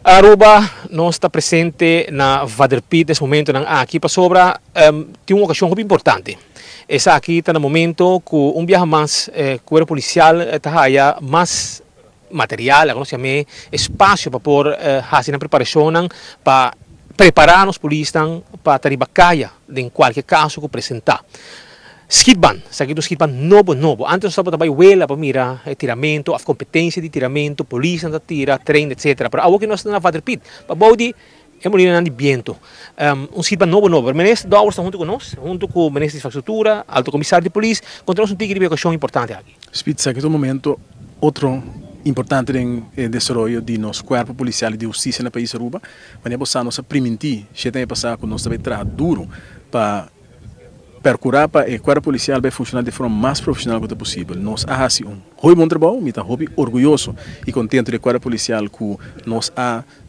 Aruba não está presente na Vaderpid nesse momento aqui para sobra tem uma ocasião muito importante. Essa aqui está no momento que viaja mais corpo policial está mais material, agora se chama espaço para pôr fazer a preparação para preparar os polícias para trabalhar em qualquer caso que apresentar. Skidban, sa do skidban novo. Antes nós trabalhamos wela para mirar tiramento, a competência de tiramento, polícia da tira, treino, etc. Para algo que nós não vamos repetir. Para body é molina de viento. Skidban novo. O ministro da está junto conosco, junto com o ministro de infraestrutura, alto comissário de polícia, encontramos um tigre de questão importante aqui. Speed, sa que momento outro importante em desenvolvimento de nosso corpo policial e de justiça no país Aruba, mas é possível nós permitir, se tem passar com nós também trabalhar duro para procurar para o corpo policial vai funcionar de forma mais profissional quanto possível. Nós fazemos muito bom trabalho, mas também orgulhoso e contente do corpo policial que nós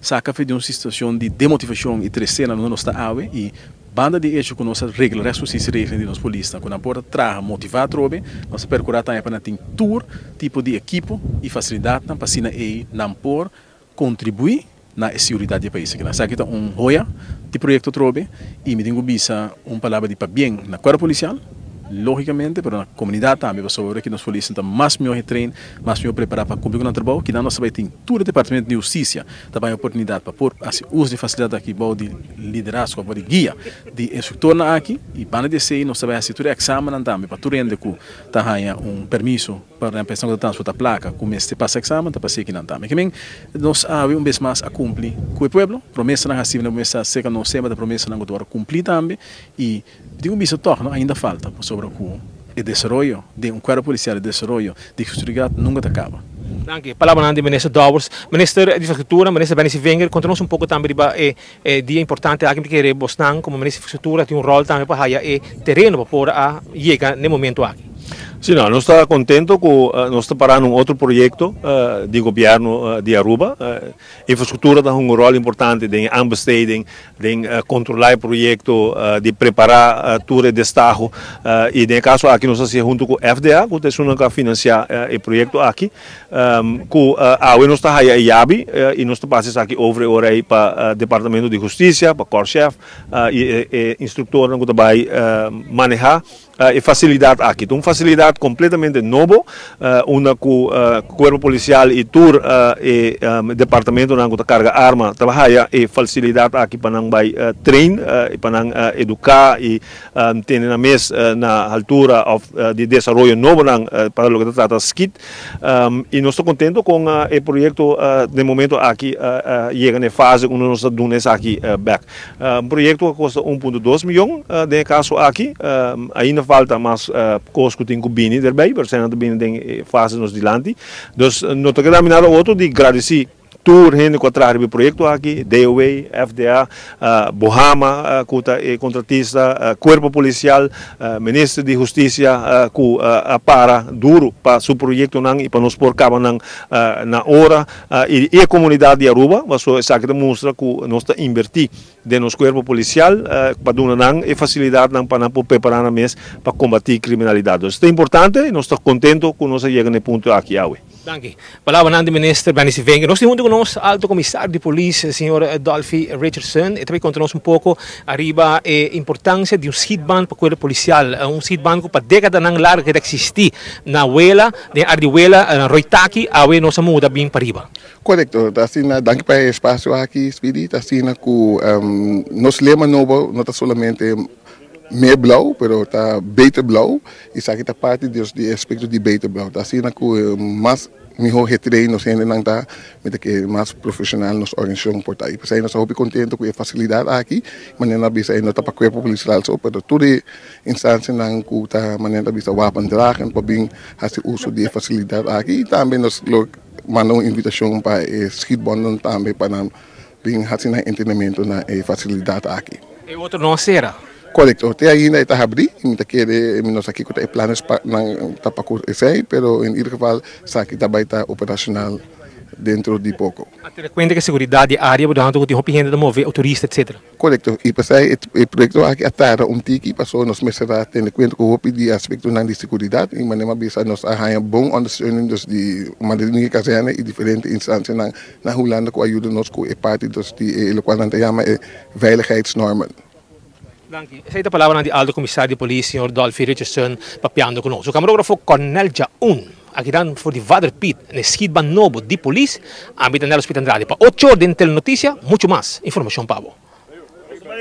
saca de uma situação de demotivação e tristeza no nosso estado e banda de hecho que nós regras, justiça e regras de nós polícia, quando a porta traz motivar trobe, nós procurar também para ter tour tipo de equipo e facilidade para assim não por contribuir na segurança do país. Nós aqui está joia de projeto trobe e me tenho bisa palavra de para bem na corpo policial, logicamente, para a comunidade também, para saber que nós polícias estão mais melhor treino, mais melhor preparados para cumprir com o trabalho, que nós também tem todo o departamento de justiça, também a oportunidade para pôr uso de facilidade aqui, de liderazgo, de guia, de instrutor aqui, e para descer, nós também fazemos todo o exame também, para tudo que tenha permisso para a pessoa que transporta a placa, como este passa exame, está passando aqui não também. Que nós vez mais a cumprir com o povo, promessa não recebe, promessa seca não sempre, a promessa não agora cumprir também, e digo isso torna ainda falta sobre o desenvolvimento de corpo policial, o desenvolvimento de justiça nunca acaba. Danke. Palavra do ministro Dowers, ministro de infraestrutura, ministro Benny Wenger, conta-nos um pouco também de dia importante aqui porque Bosnan como ministro de infraestrutura tem rol também para o terreno para pôr a chegar no momento aqui. Sim, nós estamos contentes com nós estamos parando outro projeto de governo de Aruba. Infraestrutura tem rol importante em ambesteding, em controlar o projeto, de preparar tudo de estado e no caso aqui nós estamos junto com o FDA, que é uma que financia o projeto aqui, com nós estamos aí IABI e nós estamos aqui over hora aí para o Departamento de Justiça, para o Corchef e instrutor que vai manejar e facilidade aqui. Então, facilidade completamente nova, uma com o corpo policial e tour e departamento que carga arma trabalha e facilidade aqui para não vai train e para não educar e ter na mesa na altura de desenvolvimento novo para o que trata skit e nós estamos contentes com o projeto de momento aqui chega na fase onde nós estamos aqui back. Projeto custa 1,2 milhão de caso aqui ainda falta mais coisas que tem que vir daarbij, we zijn aan het binnen de fase nos dilante. Dus não te queda nada outro de agradecer tour gente que trabalha no projeto aqui, DOA, FDA, Bohama, que contratista, corpo policial, ministro de justiça, que para duro para o projeto e para nós pôr cabo na hora e a comunidade de Aruba, mas isso que demonstra que nós está invertir de nosso corpo policial para dar e facilidade para preparar a mesa para combater criminalidade. Isso é importante e nós estamos contentes que nós chegamos no ponto aqui. Danke. Palavra do ministro Benny Wenger. Nós temos conosco alto comissário de polícia, senhor Dolphy Richardson, e também conta-nos pouco arriba a importância de skidban para o corpo policial, skidban que para década não larga que existir na Wela, na Ardiwela, na Roitaki, a Wela nossa muda bem para arriba. Correto, assim, danke para o espaço aqui, Speedy, assim, que nosso lema novo não está somente meer blauw, pero está beter blauw. E isso aqui está parte do aspecto de beter blauw. Tá assim que mais melhor retreino nos ainda não está, mas que mais profissional nos organização por aí. Porque aí nós estamos contentes com a facilidade aqui, mas não bisa aí não está para o corpo policial só, pero toda instância não está maneira bisa wapen dragen para bem fazer uso de facilidade aqui. E também nós mandamos uma invitação para o skidbond também para bem fazer entendimento na facilidade aqui. E outro não será. Correcto, até ainda está abrindo, ainda quer nós aqui com planos para não tapar com esse, pero em ieder geval está aqui também está operacional dentro de pouco. Ter conta que a segurança diária, portanto, que tem opinião de mover, turista, etc. Correcto. E pasai o projeto aqui atara tiki passou nos mesera tendo conta com o de aspecto de segurança e manema bisa nos arranha bom ondersteuning dus die mandarinha kazerne e diferente instanties na Holanda com ajuda nos com parte dos die qual nanta chama veiligheidsnormen. Dank u. Essa é a palavra do alto comissário de polícia, Sr. Dolphy Richardson, papiando conosco. O camarógrafo Cornel Jaun, aqui dan voor de Vaderpiet, een schietbaan novo de polícia, ambita nel hospital Andrade. Para 8 horas de notícia, muito mais informação, Pablo.